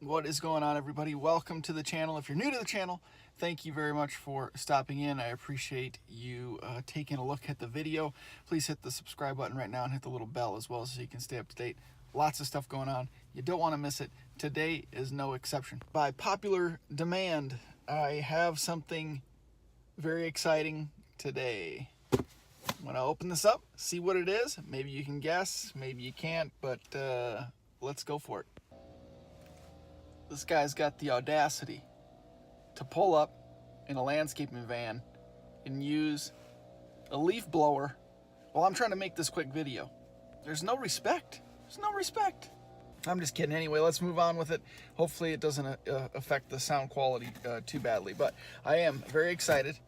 What is going on, everybody? Welcome to the channel. If you're new to the channel, thank you very much for stopping in. I appreciate you taking a look at the video. Please hit the subscribe button right now and hit the little bell as well so you can stay up to date. Lots of stuff going on. You don't want to miss it. Today is no exception. By popular demand, I have something very exciting today. I'm going to open this up, see what it is. Maybe you can guess, maybe you can't, but let's go for it. This guy's got the audacity to pull up in a landscaping van and use a leaf blower while I'm trying to make this quick video. There's no respect. There's no respect. I'm just kidding. Anyway, let's move on with it. Hopefully it doesn't affect the sound quality too badly, but I am very excited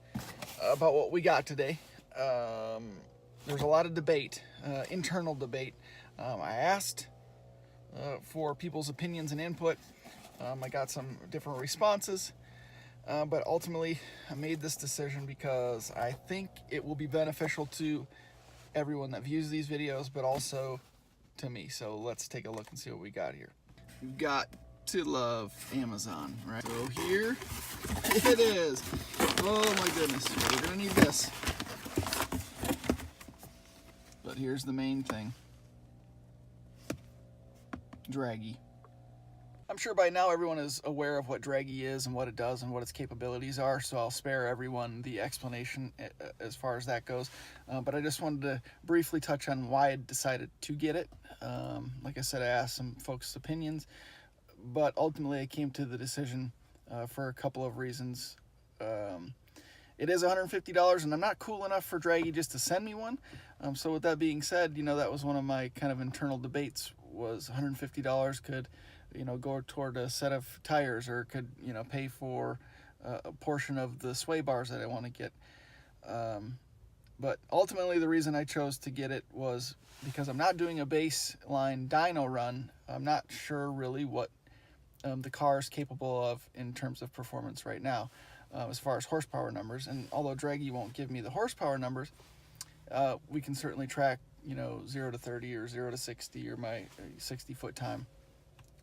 about what we got today. There's a lot of debate, internal debate. I asked for people's opinions and input. I got some different responses, but ultimately I made this decision because I think it will be beneficial to everyone that views these videos, but also to me. So let's take a look and see what we got here. You've got to love Amazon, right? So here it is. Oh my goodness, we're gonna need this. But here's the main thing. Draggy. I'm sure by now everyone is aware of what Draggy is and what it does and what its capabilities are, so I'll spare everyone the explanation as far as that goes. But I just wanted to briefly touch on why I decided to get it. Like I said, I asked some folks' opinions, but ultimately I came to the decision for a couple of reasons. It is $150, and I'm not cool enough for Draggy just to send me one. So with that being said, you know, that was one of my kind of internal debates, was $150 could, you know, go toward a set of tires, or could, you know, pay for a portion of the sway bars that I want to get. But ultimately the reason I chose to get it was because I'm not doing a baseline dyno run. I'm not sure really what the car is capable of in terms of performance right now, as far as horsepower numbers. And although Draggy won't give me the horsepower numbers, we can certainly track, you know, 0 to 30 or 0 to 60 or my 60-foot time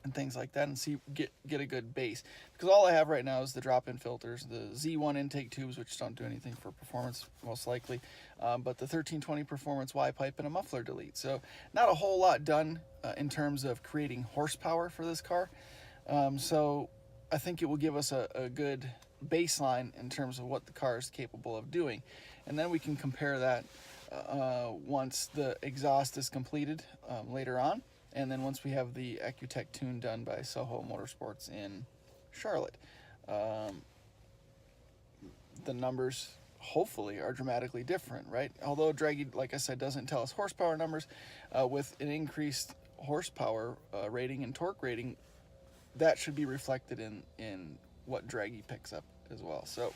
and things like that, and see get a good base. Because all I have right now is the drop-in filters, the Z1 intake tubes, which don't do anything for performance most likely, but the 1320 performance Y pipe and a muffler delete. So not a whole lot done in terms of creating horsepower for this car. So I think it will give us a good baseline in terms of what the car is capable of doing, and then we can compare that once the exhaust is completed later on. And then once we have the ecutek tune done by Soho Motorsports in Charlotte, the numbers hopefully are dramatically different, right? Although Draggy, like I said, doesn't tell us horsepower numbers, with an increased horsepower rating and torque rating, that should be reflected in what Draggy picks up as well. So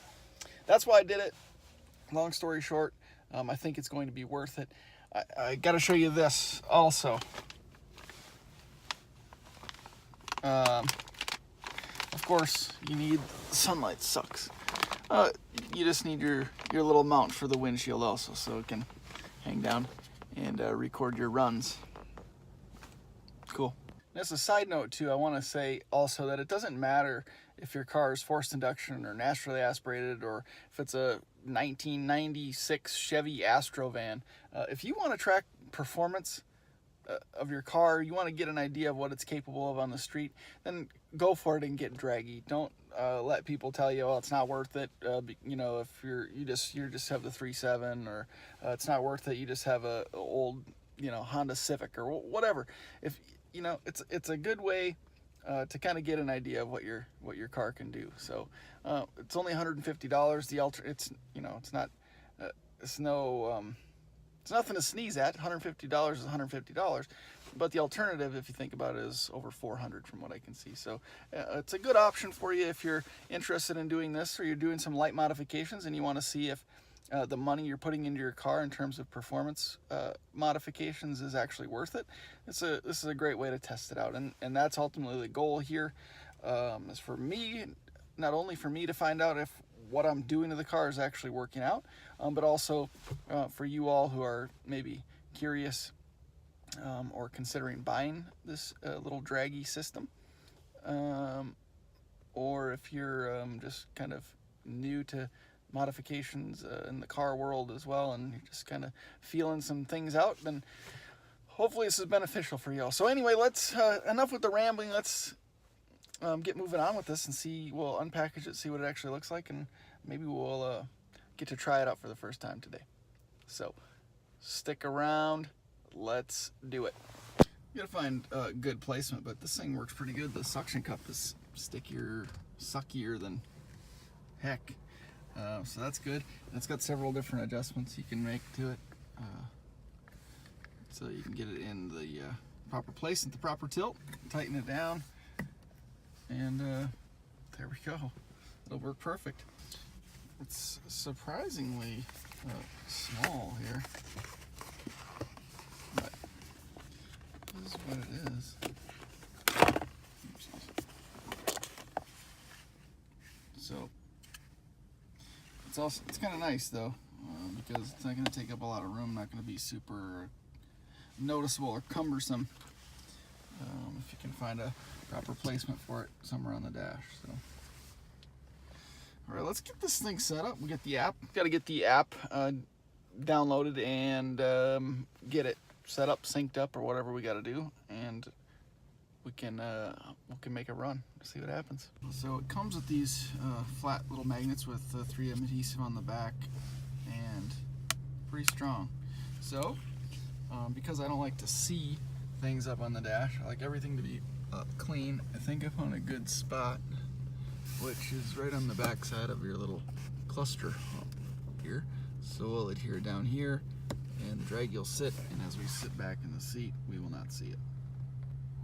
that's why I did it. Long story short, I think it's going to be worth it. I got to show you this also. Of course, you need sunlight. Sucks. You just need your little mount for the windshield also, so it can hang down and record your runs. Cool. And as a side note too, I want to say also that it doesn't matter if your car is forced induction or naturally aspirated, or if it's a 1996 Chevy Astro van. If you want to track performance of your car, you want to get an idea of what it's capable of on the street, then go for it and get Draggy. Don't let people tell you, oh, it's not worth it. You know, if you just have the 3.7, or it's not worth it, you just have a old, you know, Honda Civic or whatever. If you know, it's a good way to kind of get an idea of what your car can do. So it's only $150. It's, you know, it's not it's no it's nothing to sneeze at. $150 is $150, but the alternative, if you think about it, is over $400 from what I can see. So it's a good option for you if you're interested in doing this, or you're doing some light modifications and you want to see if the money you're putting into your car in terms of performance modifications is actually worth it. This is a great way to test it out, and that's ultimately the goal here. Is for me, not only for me to find out if what I'm doing to the car is actually working out, but also for you all who are maybe curious or considering buying this little Draggy system. if you're just kind of new to modifications in the car world as well, and you're just kind of feeling some things out, then hopefully this is beneficial for you all. So anyway, let's enough with the rambling. Let's get moving on with this and see. We'll unpackage it, see what it actually looks like, and maybe we'll get to try it out for the first time today. So stick around, let's do it. You gotta find good placement, but this thing works pretty good. The suction cup is suckier than heck. So that's good. And it's got several different adjustments you can make to it. So you can get it in the proper place at the proper tilt, tighten it down, and there we go. It'll work perfect. It's surprisingly small here, but this is what it is. So it's kind of nice though, because it's not going to take up a lot of room, not going to be super noticeable or cumbersome if you can find a proper placement for it somewhere on the dash. So all right, let's get this thing set up. We got the app. Got to get the app downloaded and get it set up, synced up, or whatever we got to do, and we can make a run, see what happens. So it comes with these flat little magnets with 3M adhesive on the back, and pretty strong. So because I don't like to see things up on the dash, I like everything to be clean. I think I found a good spot, which is right on the back side of your little cluster here. So we'll adhere down here, and the Draggy will sit, and as we sit back in the seat, we will not see it.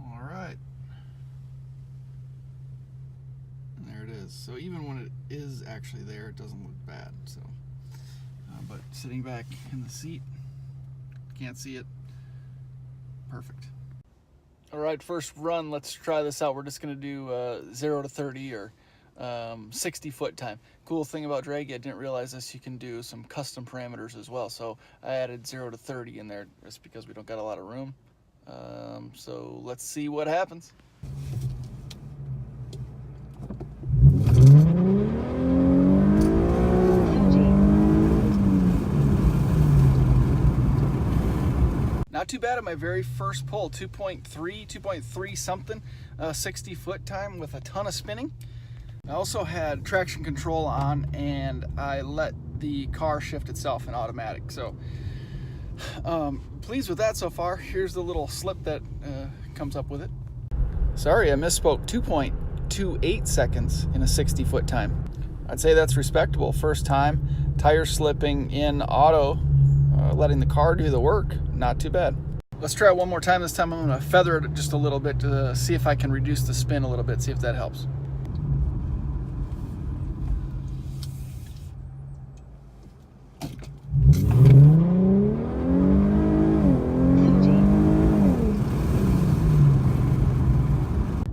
All right, and there it is. So even when it is actually there, it doesn't look bad. So, but sitting back in the seat, can't see it. Perfect. All right, first run. Let's try this out. We're just gonna do 0 to 30 or 60 foot time. Cool thing about Draggy, I didn't realize this, you can do some custom parameters as well. So I added 0 to 30 in there just because we don't got a lot of room. So let's see what happens. Not too bad at my very first pull, 2.3 something, 60 foot time with a ton of spinning. I also had traction control on, and I let the car shift itself in automatic. So pleased with that so far. Here's the little slip that comes up with it. Sorry, I misspoke. 2.28 seconds in a 60 foot time. I'd say that's respectable. First time, tire slipping in auto, letting the car do the work. Not too bad. Let's try it one more time. This time I'm going to feather it just a little bit to see if I can reduce the spin a little bit, see if that helps.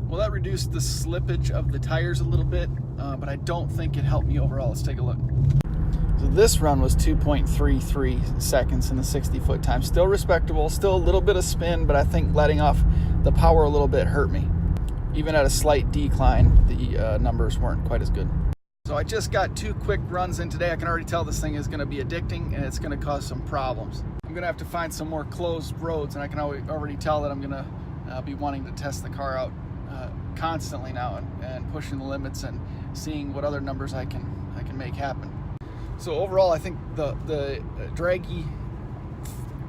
Well, that reduced the slippage of the tires a little bit, but I don't think it helped me overall. Let's take a look. So this run was 2.33 seconds in the 60 foot time. Still respectable, still a little bit of spin, but I think letting off the power a little bit hurt me. Even at a slight decline, the numbers weren't quite as good. So I just got 2 quick runs in today. I can already tell this thing is going to be addicting, and it's going to cause some problems. I'm going to have to find some more closed roads, and I can already tell that I'm going to be wanting to test the car out constantly now, and pushing the limits and seeing what other numbers I can make happen. So overall, I think the Draggy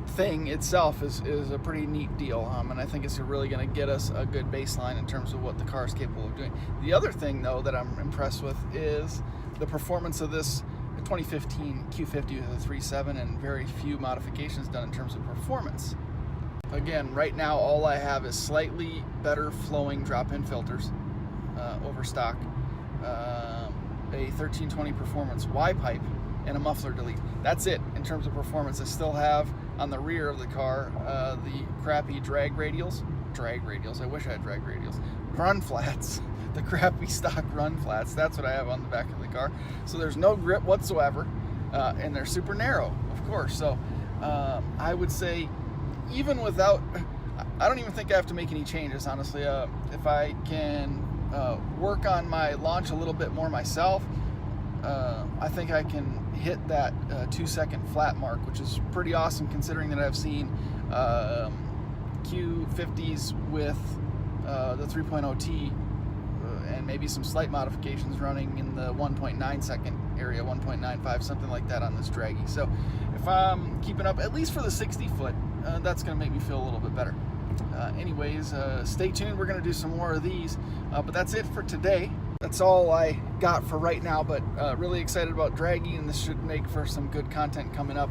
thing itself is a pretty neat deal, and I think it's really going to get us a good baseline in terms of what the car is capable of doing. The other thing, though, that I'm impressed with is the performance of this 2015 Q50 with a 3.7 and very few modifications done in terms of performance. Again, right now, all I have is slightly better flowing drop-in filters over stock, a 1320 Performance Y-pipe, and a muffler delete. That's it in terms of performance. I still have on the rear of the car the crappy drag radials. I wish I had drag radials. Run flats, the crappy stock run flats. That's what I have on the back of the car. So there's no grip whatsoever, and they're super narrow, of course. So I would say, even without, I don't even think I have to make any changes, honestly. If I can work on my launch a little bit more myself, I think I can hit that 2-second flat mark, which is pretty awesome considering that I've seen Q50s with the 3.0T and maybe some slight modifications running in the 1.9 second area, 1.95, something like that on this Draggy. So if I'm keeping up, at least for the 60 foot, that's going to make me feel a little bit better. Anyways, stay tuned. We're going to do some more of these, but that's it for today. That's all I got for right now, but really excited about Draggy, and this should make for some good content coming up,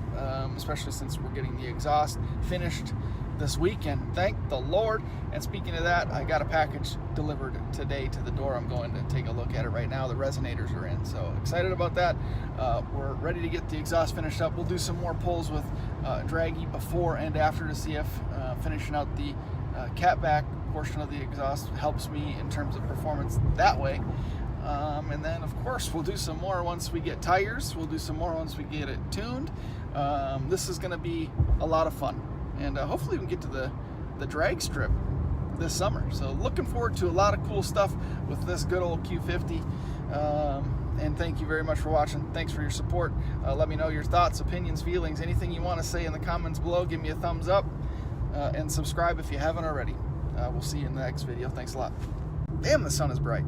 especially since we're getting the exhaust finished this weekend. Thank the Lord. And speaking of that, I got a package delivered today to the door. I'm going to take a look at it right now. The resonators are in, so excited about that. We're ready to get the exhaust finished up. We'll do some more pulls with Draggy before and after to see if finishing out the catback portion of the exhaust helps me in terms of performance that way. And then of course we'll do some more once we get tires. We'll do some more once we get it tuned. This is going to be a lot of fun, and hopefully we can get to the drag strip this summer. So looking forward to a lot of cool stuff with this good old Q50. And thank you very much for watching. Thanks for your support. Let me know your thoughts, opinions, feelings, anything you want to say in the comments below. Give me a thumbs up and subscribe if you haven't already. We'll see you in the next video. Thanks a lot. Damn, the sun is bright.